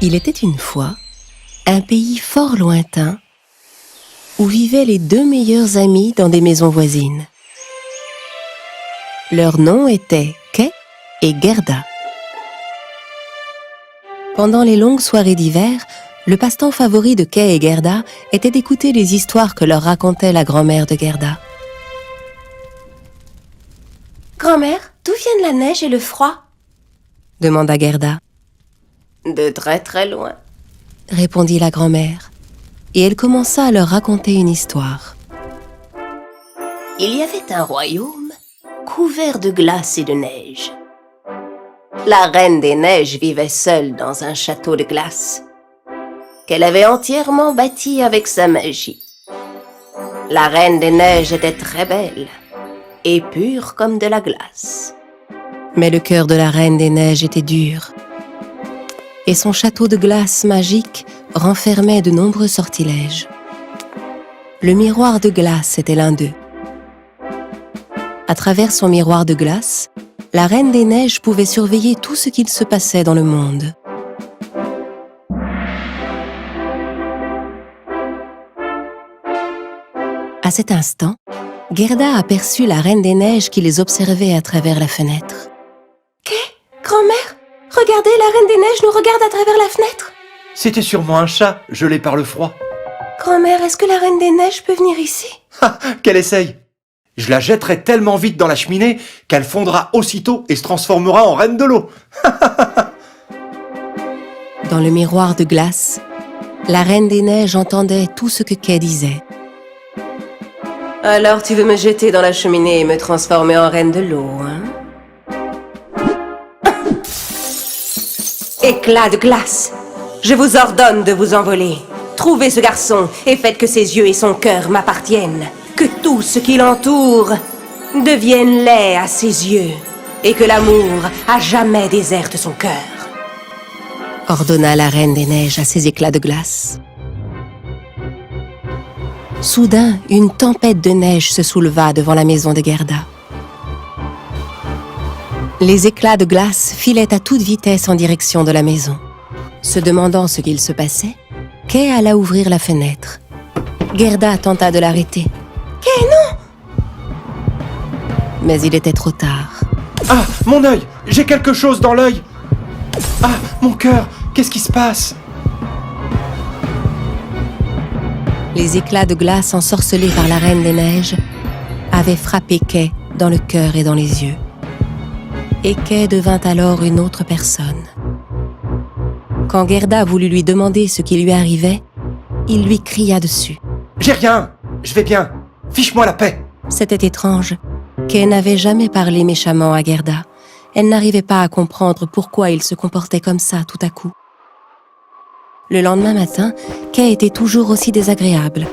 Il était une fois un pays fort lointain où vivaient les deux meilleurs amis dans des maisons voisines. Leurs noms étaient Kay et Gerda. Pendant les longues soirées d'hiver, le passe-temps favori de Kay et Gerda était d'écouter les histoires que leur racontait la grand-mère de Gerda. « Grand-mère, d'où viennent la neige et le froid ?» demanda Gerda. « De très très loin, » répondit la grand-mère, et elle commença à leur raconter une histoire. Il y avait un royaume couvert de glace et de neige. La Reine des Neiges vivait seule dans un château de glace qu'elle avait entièrement bâti avec sa magie. La Reine des Neiges était très belle et pure comme de la glace. Mais le cœur de la Reine des Neiges était dur, et son château de glace magique renfermait de nombreux sortilèges. Le miroir de glace était l'un d'eux. À travers son miroir de glace, la Reine des Neiges pouvait surveiller tout ce qu'il se passait dans le monde. À cet instant, Gerda aperçut la Reine des Neiges qui les observait à travers la fenêtre. « Kay, grand-mère, regardez, la Reine des Neiges nous regarde à travers la fenêtre !» C'était sûrement un chat, gelé par le froid. « Grand-mère, est-ce que la Reine des Neiges peut venir ici ?» Ah, qu'elle essaye! Je la jetterai tellement vite dans la cheminée qu'elle fondra aussitôt et se transformera en reine de l'eau. Dans le miroir de glace, la Reine des Neiges entendait tout ce que Kay disait. « Alors tu veux me jeter dans la cheminée et me transformer en reine de l'eau, hein? Éclat de glace! Je vous ordonne de vous envoler. Trouvez ce garçon et faites que ses yeux et son cœur m'appartiennent. Que tout ce qui l'entoure devienne laid à ses yeux et que l'amour à jamais déserte son cœur. » ordonna la Reine des Neiges à ses éclats de glace. Soudain, une tempête de neige se souleva devant la maison de Gerda. Les éclats de glace filaient à toute vitesse en direction de la maison. Se demandant ce qu'il se passait, Kay alla ouvrir la fenêtre. Gerda tenta de l'arrêter. « Kay, non !» Mais il était trop tard. « Ah, mon œil! J'ai quelque chose dans l'œil! Ah, mon cœur! Qu'est-ce qui se passe ?» Les éclats de glace ensorcelés par la Reine des Neiges avaient frappé Kay dans le cœur et dans les yeux. Et Kay devint alors une autre personne. Quand Gerda voulut lui demander ce qui lui arrivait, il lui cria dessus. « J'ai rien! Je vais bien! Fiche-moi la paix !» C'était étrange. Kay n'avait jamais parlé méchamment à Gerda. Elle n'arrivait pas à comprendre pourquoi il se comportait comme ça tout à coup. Le lendemain matin, Kay était toujours aussi désagréable.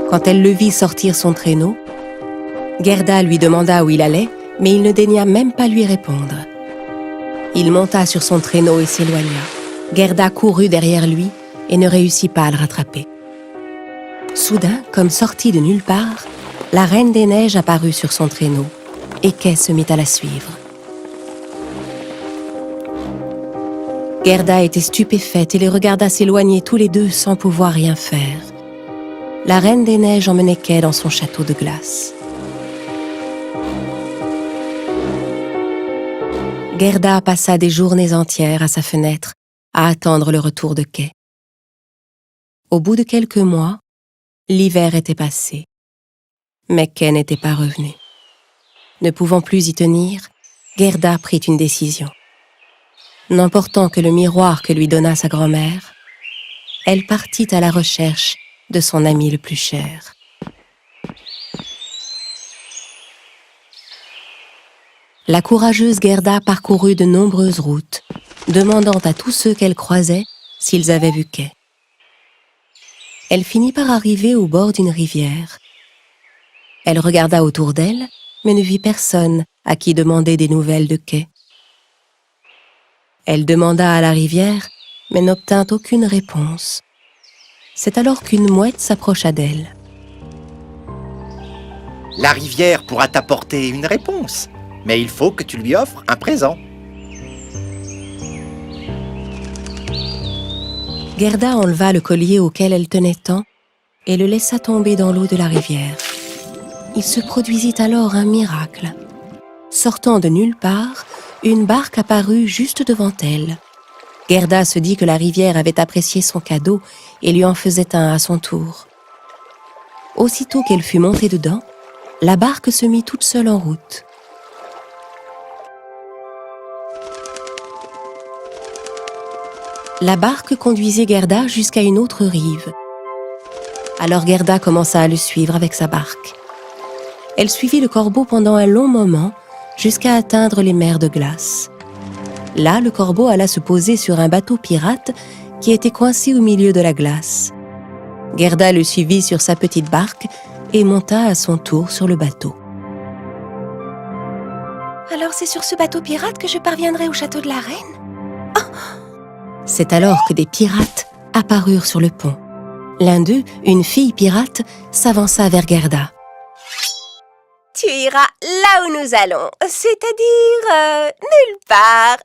Quand elle le vit sortir son traîneau, Gerda lui demanda où il allait, mais il ne daigna même pas lui répondre. Il monta sur son traîneau et s'éloigna. Gerda courut derrière lui et ne réussit pas à le rattraper. Soudain, comme sortie de nulle part, la Reine des Neiges apparut sur son traîneau et Kay se mit à la suivre. Gerda était stupéfaite et les regarda s'éloigner tous les deux sans pouvoir rien faire. La Reine des Neiges emmenait Kay dans son château de glace. Gerda passa des journées entières à sa fenêtre à attendre le retour de Kay. Au bout de quelques mois, l'hiver était passé, mais Kay n'était pas revenu. Ne pouvant plus y tenir, Gerda prit une décision. N'emportant que le miroir que lui donna sa grand-mère, elle partit à la recherche de son ami le plus cher. La courageuse Gerda parcourut de nombreuses routes, demandant à tous ceux qu'elle croisait s'ils avaient vu Kay. Elle finit par arriver au bord d'une rivière. Elle regarda autour d'elle, mais ne vit personne à qui demander des nouvelles de Kay. Elle demanda à la rivière, mais n'obtint aucune réponse. C'est alors qu'une mouette s'approcha d'elle. « La rivière pourra t'apporter une réponse, mais il faut que tu lui offres un présent. » Gerda enleva le collier auquel elle tenait tant et le laissa tomber dans l'eau de la rivière. Il se produisit alors un miracle. Sortant de nulle part, une barque apparut juste devant elle. Gerda se dit que la rivière avait apprécié son cadeau et lui en faisait un à son tour. Aussitôt qu'elle fut montée dedans, la barque se mit toute seule en route. La barque conduisait Gerda jusqu'à une autre rive. Alors Gerda commença à le suivre avec sa barque. Elle suivit le corbeau pendant un long moment, jusqu'à atteindre les mers de glace. Là, le corbeau alla se poser sur un bateau pirate qui était coincé au milieu de la glace. Gerda le suivit sur sa petite barque et monta à son tour sur le bateau. Alors c'est sur ce bateau pirate que je parviendrai au château de la reine ? Oh ! C'est alors que des pirates apparurent sur le pont. L'un d'eux, une fille pirate, s'avança vers Gerda. « Tu iras là où nous allons, c'est-à-dire nulle part. »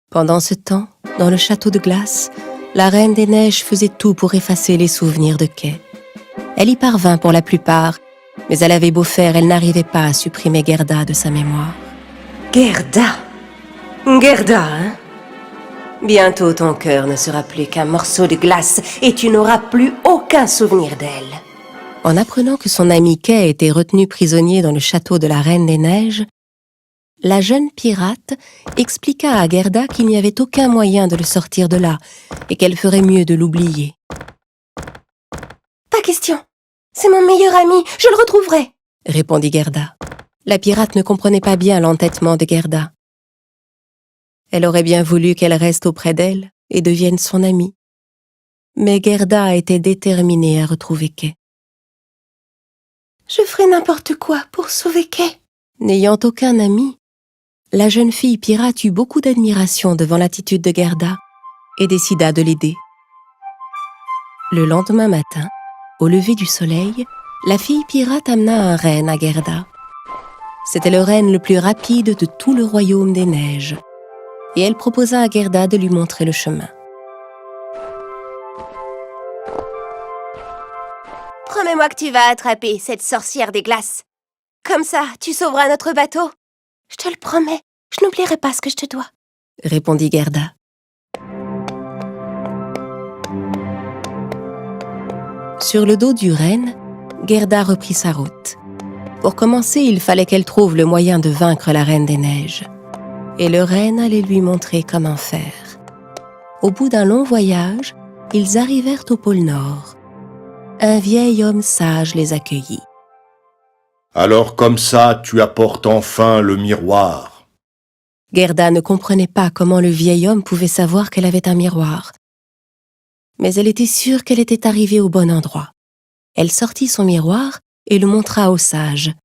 Pendant ce temps, dans le château de glace, la Reine des Neiges faisait tout pour effacer les souvenirs de Kay. Elle y parvint pour la plupart, mais elle avait beau faire, elle n'arrivait pas à supprimer Gerda de sa mémoire. Gerda, hein? Bientôt ton cœur ne sera plus qu'un morceau de glace et tu n'auras plus aucun souvenir d'elle. En apprenant que son ami Kay était retenu prisonnier dans le château de la Reine des Neiges, la jeune pirate expliqua à Gerda qu'il n'y avait aucun moyen de le sortir de là et qu'elle ferait mieux de l'oublier. « Pas question, c'est mon meilleur ami, je le retrouverai !» répondit Gerda. La pirate ne comprenait pas bien l'entêtement de Gerda. Elle aurait bien voulu qu'elle reste auprès d'elle et devienne son amie. Mais Gerda était déterminée à retrouver Kay. « Je ferai n'importe quoi pour sauver Kay. » N'ayant aucun ami, la jeune fille pirate eut beaucoup d'admiration devant l'attitude de Gerda et décida de l'aider. Le lendemain matin, au lever du soleil, la fille pirate amena un renne à Gerda. C'était le renne le plus rapide de tout le royaume des neiges, et elle proposa à Gerda de lui montrer le chemin. « Promets-moi que tu vas attraper cette sorcière des glaces. Comme ça, tu sauveras notre bateau. »« Je te le promets, je n'oublierai pas ce que je te dois. » répondit Gerda. Sur le dos du renne, Gerda reprit sa route. Pour commencer, il fallait qu'elle trouve le moyen de vaincre la Reine des Neiges. Et le renne allait lui montrer comment faire. Au bout d'un long voyage, ils arrivèrent au pôle Nord. Un vieil homme sage les accueillit. « Alors comme ça, tu apportes enfin le miroir. » Gerda ne comprenait pas comment le vieil homme pouvait savoir qu'elle avait un miroir. Mais elle était sûre qu'elle était arrivée au bon endroit. Elle sortit son miroir et le montra au sage. «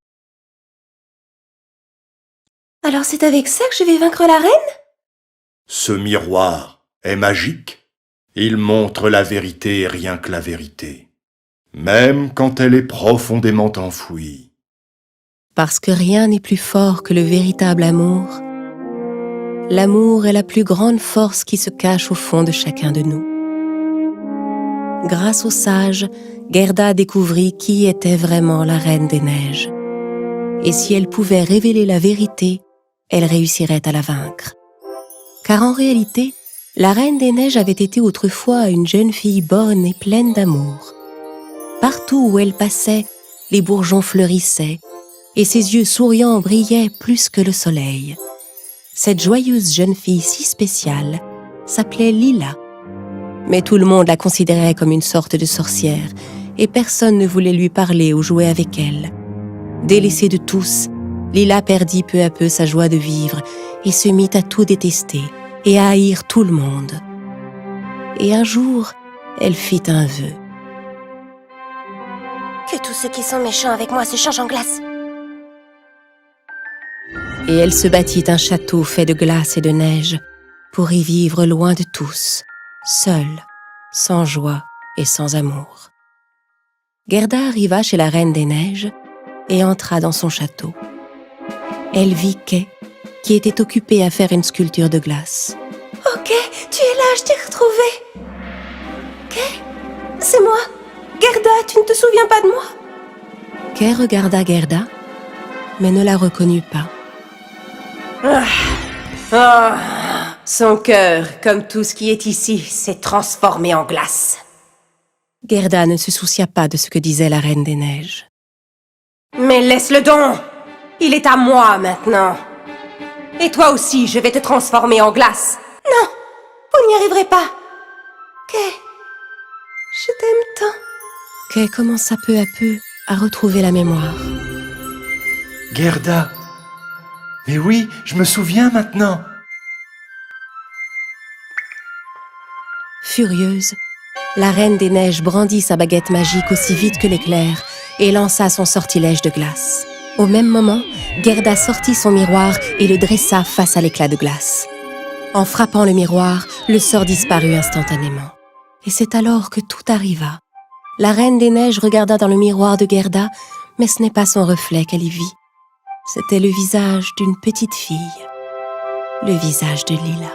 Alors c'est avec ça que je vais vaincre la reine ? » Ce miroir est magique. Il montre la vérité et rien que la vérité, même quand elle est profondément enfouie. Parce que rien n'est plus fort que le véritable amour. L'amour est la plus grande force qui se cache au fond de chacun de nous. Grâce au sage, Gerda découvrit qui était vraiment la Reine des Neiges. Et si elle pouvait révéler la vérité, elle réussirait à la vaincre. Car en réalité, la Reine des Neiges avait été autrefois une jeune fille bonne et pleine d'amour. Partout où elle passait, les bourgeons fleurissaient, et ses yeux souriants brillaient plus que le soleil. Cette joyeuse jeune fille si spéciale s'appelait Lila. Mais tout le monde la considérait comme une sorte de sorcière, et personne ne voulait lui parler ou jouer avec elle. Délaissée de tous, Lila perdit peu à peu sa joie de vivre et se mit à tout détester et à haïr tout le monde. Et un jour, elle fit un vœu. « Que tous ceux qui sont méchants avec moi se changent en glace. » Et elle se bâtit un château fait de glace et de neige pour y vivre loin de tous, seule, sans joie et sans amour. Gerda arriva chez la Reine des Neiges et entra dans son château. Elle vit Kay, qui était occupée à faire une sculpture de glace. voilà, je t'ai retrouvée. Kay, c'est moi. Gerda, tu ne te souviens pas de moi? Kay regarda Gerda, mais ne la reconnut pas. Son cœur, comme tout ce qui est ici, s'est transformé en glace. Gerda ne se soucia pas de ce que disait la Reine des Neiges. Mais laisse-le donc! Il est à moi maintenant. Et toi aussi, je vais te transformer en glace. Non, vous n'y arriverez pas. Kay, je t'aime tant. Kay commença peu à peu à retrouver la mémoire. Gerda. Mais oui, je me souviens maintenant. Furieuse, la Reine des Neiges brandit sa baguette magique aussi vite que l'éclair et lança son sortilège de glace. Au même moment, Gerda sortit son miroir et le dressa face à l'éclat de glace. En frappant le miroir, le sort disparut instantanément. Et c'est alors que tout arriva. La Reine des Neiges regarda dans le miroir de Gerda, mais ce n'est pas son reflet qu'elle y vit. C'était le visage d'une petite fille, le visage de Lila.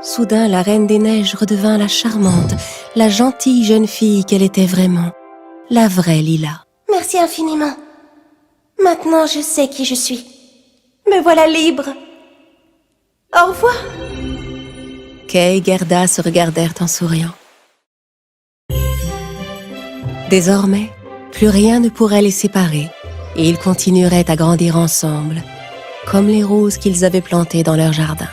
Soudain, la Reine des Neiges redevint la charmante, la gentille jeune fille qu'elle était vraiment, la vraie Lila. Merci infiniment. Maintenant, je sais qui je suis. Me voilà libre. Au revoir. Kay et Gerda se regardèrent en souriant. Désormais, plus rien ne pourrait les séparer, et ils continueraient à grandir ensemble, comme les roses qu'ils avaient plantées dans leur jardin.